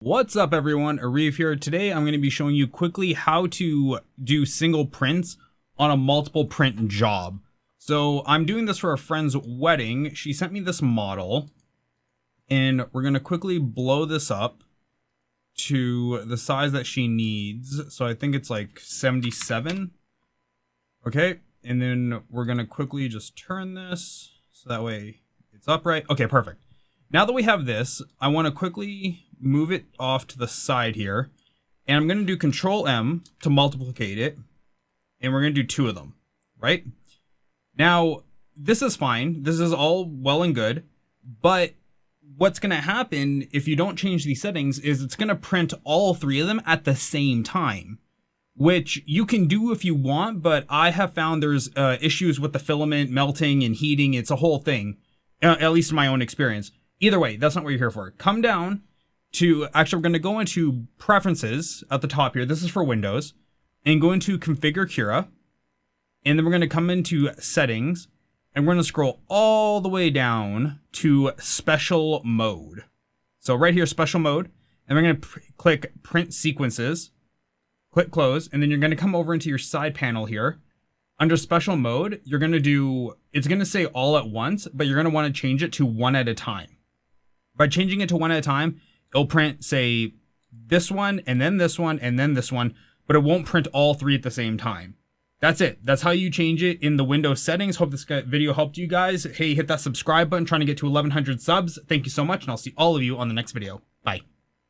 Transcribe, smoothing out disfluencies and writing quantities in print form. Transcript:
What's up everyone, Arif here. Today I'm going to be showing you quickly how to do single prints on a multiple print job. So I'm doing this for a friend's wedding. She sent me this model and we're going to quickly blow this up to the size that she needs. So I think it's like 77. Okay, and then we're going to quickly just turn this so that way it's upright. Okay, perfect. Now that we have this, I want to quickly move it off to the side here, and I'm going to do Control M to multiplicate it, and we're going to do 2 of them, right? Now, this is fine. This is all well and good, but what's going to happen if you don't change these settings is it's going to print all 3 of them at the same time, which you can do if you want, but I have found there's issues with the filament melting and heating. It's a whole thing, at least in my own experience. Either way, that's not what you're here for. Come down to, actually, we're going to go into Preferences at the top here. This is for Windows. And go into Configure Cura. And then we're going to come into Settings. And we're going to scroll all the way down to Special Mode. So right here, Special Mode. And we're going to click Print Sequences. Click Close. And then you're going to come over into your side panel here. Under Special Mode, you're going to do, it's going to say all at once, but you're going to want to change it to 1 at a time. By changing it to 1 at a time, it'll print, say, this one, and then this one, and then this one, but it won't print all 3 at the same time. That's it. That's how you change it in the Windows settings. Hope this video helped you guys. Hey, hit that subscribe button, trying to get to 1,100 subs. Thank you so much, and I'll see all of you on the next video. Bye.